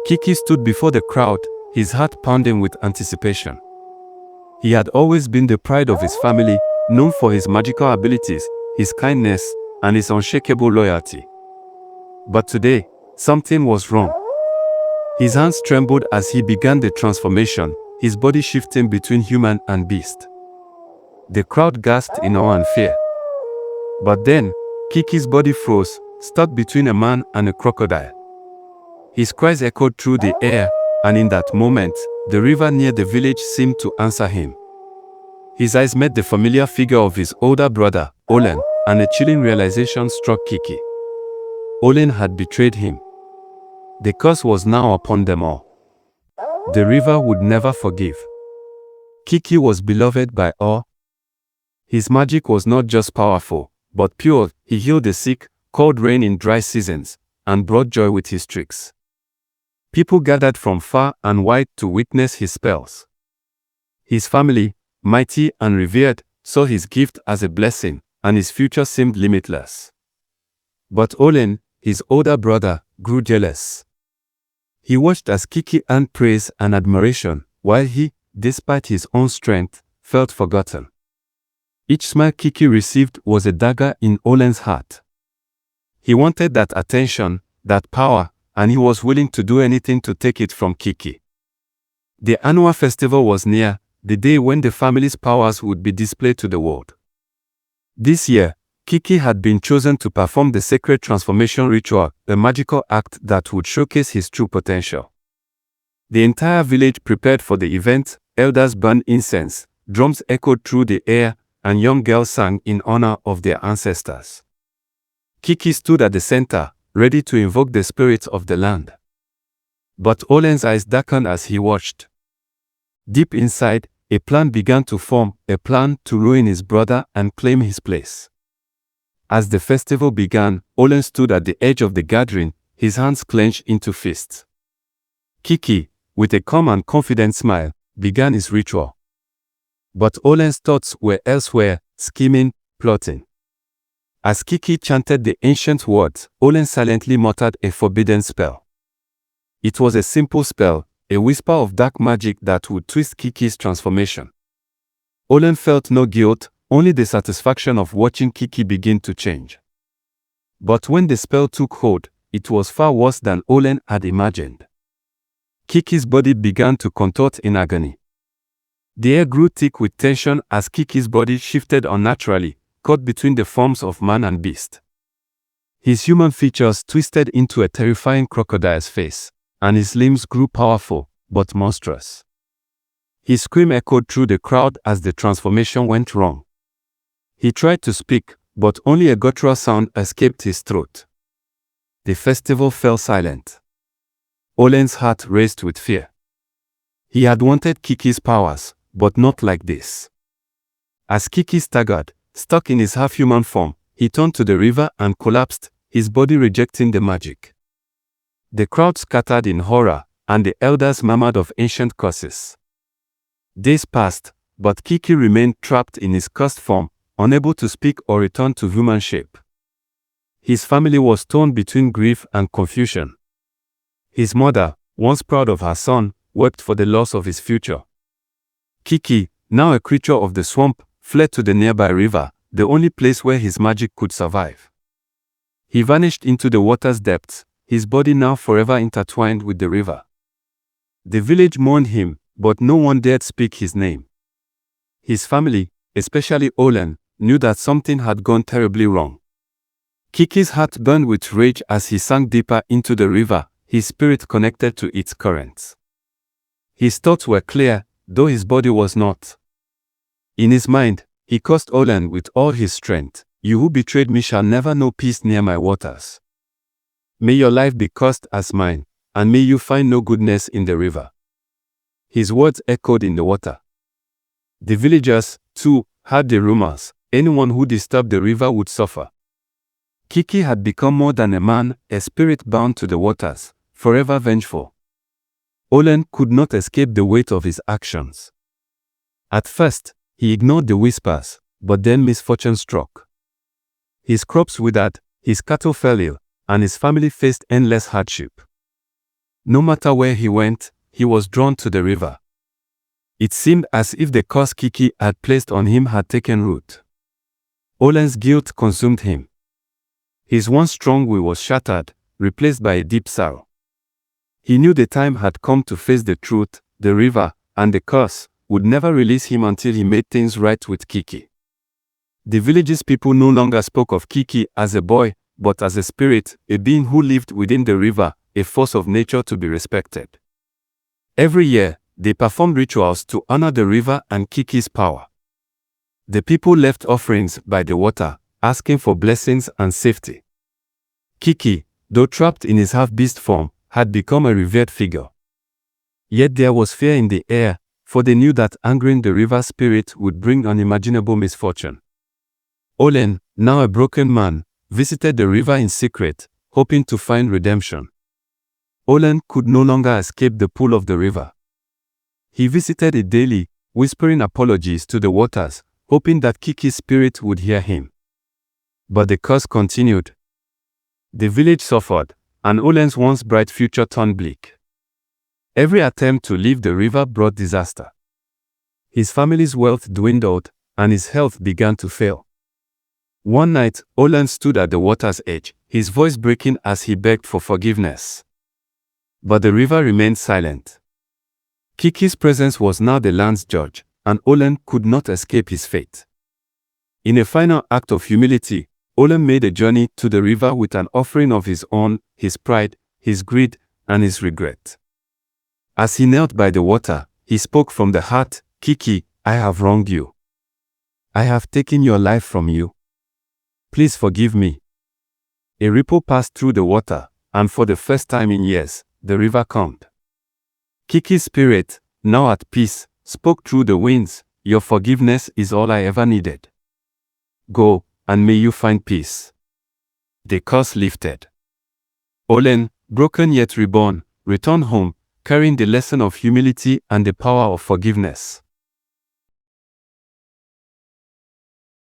Kiki stood before the crowd, his heart pounding with anticipation. He had always been the pride of his family, known for his magical abilities, his kindness, and his unshakable loyalty. But today, something was wrong. His hands trembled as he began the transformation, his body shifting between human and beast. The crowd gasped in awe and fear. But then, Kiki's body froze, stuck between a man and a crocodile. His cries echoed through the air, and in that moment, the river near the village seemed to answer him. His eyes met the familiar figure of his older brother, Olan, and a chilling realization struck Kiki. Olan had betrayed him. The curse was now upon them all. The river would never forgive. Kiki was beloved by all. His magic was not just powerful, but pure. He healed the sick, called rain in dry seasons, and brought joy with his tricks. People gathered from far and wide to witness his spells. His family, mighty and revered, saw his gift as a blessing, and his future seemed limitless. But Olan, his older brother, grew jealous. He watched as Kiki earned praise and admiration, while he, despite his own strength, felt forgotten. Each smile Kiki received was a dagger in Olan's heart. He wanted that attention, that power, and he was willing to do anything to take it from Kiki. The annual festival was near, the day when the family's powers would be displayed to the world. This year, Kiki had been chosen to perform the sacred transformation ritual, a magical act that would showcase his true potential. The entire village prepared for the event, elders burned incense, drums echoed through the air, and young girls sang in honor of their ancestors. Kiki stood at the center, ready to invoke the spirits of the land. But Olan's eyes darkened as he watched. Deep inside, a plan began to form, a plan to ruin his brother and claim his place. As the festival began, Olan stood at the edge of the gathering, his hands clenched into fists. Kiki, with a calm and confident smile, began his ritual. But Olan's thoughts were elsewhere, scheming, plotting. As Kiki chanted the ancient words, Olan silently muttered a forbidden spell. It was a simple spell, a whisper of dark magic that would twist Kiki's transformation. Olan felt no guilt, only the satisfaction of watching Kiki begin to change. But when the spell took hold, it was far worse than Olan had imagined. Kiki's body began to contort in agony. The air grew thick with tension as Kiki's body shifted unnaturally, caught between the forms of man and beast. His human features twisted into a terrifying crocodile's face, and his limbs grew powerful, but monstrous. His scream echoed through the crowd as the transformation went wrong. He tried to speak, but only a guttural sound escaped his throat. The festival fell silent. Olan's heart raced with fear. He had wanted Kiki's powers, but not like this. As Kiki staggered, stuck in his half-human form, he turned to the river and collapsed, his body rejecting the magic. The crowd scattered in horror, and the elders murmured of ancient curses. Days passed, but Kiki remained trapped in his cursed form, unable to speak or return to human shape. His family was torn between grief and confusion. His mother, once proud of her son, wept for the loss of his future. Kiki, now a creature of the swamp, fled to the nearby river, the only place where his magic could survive. He vanished into the water's depths, his body now forever intertwined with the river. The village mourned him, but no one dared speak his name. His family, especially Olan, knew that something had gone terribly wrong. Kiki's heart burned with rage as he sank deeper into the river, his spirit connected to its currents. His thoughts were clear, though his body was not. In his mind, he cursed Olan with all his strength. "You who betrayed me shall never know peace near my waters. May your life be cursed as mine, and may you find no goodness in the river." His words echoed in the water. The villagers, too, heard the rumors. Anyone who disturbed the river would suffer. Kiki had become more than a man, a spirit bound to the waters, forever vengeful. Olan could not escape the weight of his actions. At first, he ignored the whispers, but then misfortune struck. His crops withered, his cattle fell ill, and his family faced endless hardship. No matter where he went, he was drawn to the river. It seemed as if the curse Kiki had placed on him had taken root. Olan's guilt consumed him. His once strong will was shattered, replaced by a deep sorrow. He knew the time had come to face the truth. The river, and the curse, would never release him until he made things right with Kiki. The village's people no longer spoke of Kiki as a boy, but as a spirit, a being who lived within the river, a force of nature to be respected. Every year, they performed rituals to honor the river and Kiki's power. The people left offerings by the water, asking for blessings and safety. Kiki, though trapped in his half-beast form, had become a revered figure. Yet there was fear in the air, for they knew that angering the river spirit would bring unimaginable misfortune. Olan, now a broken man, visited the river in secret, hoping to find redemption. Olan could no longer escape the pull of the river. He visited it daily, whispering apologies to the waters, hoping that Kiki's spirit would hear him. But the curse continued. The village suffered, and Olan's once bright future turned bleak. Every attempt to leave the river brought disaster. His family's wealth dwindled, and his health began to fail. One night, Olan stood at the water's edge, his voice breaking as he begged for forgiveness. But the river remained silent. Kiki's presence was now the land's judge, and Olan could not escape his fate. In a final act of humility, Olan made a journey to the river with an offering of his own, his pride, his greed, and his regret. As he knelt by the water, he spoke from the heart, "Kiki, I have wronged you. I have taken your life from you. Please forgive me." A ripple passed through the water, and for the first time in years, the river calmed. Kiki's spirit, now at peace, spoke through the winds, "Your forgiveness is all I ever needed. Go, and may you find peace." The curse lifted. Olan, broken yet reborn, returned home, carrying the lesson of humility and the power of forgiveness.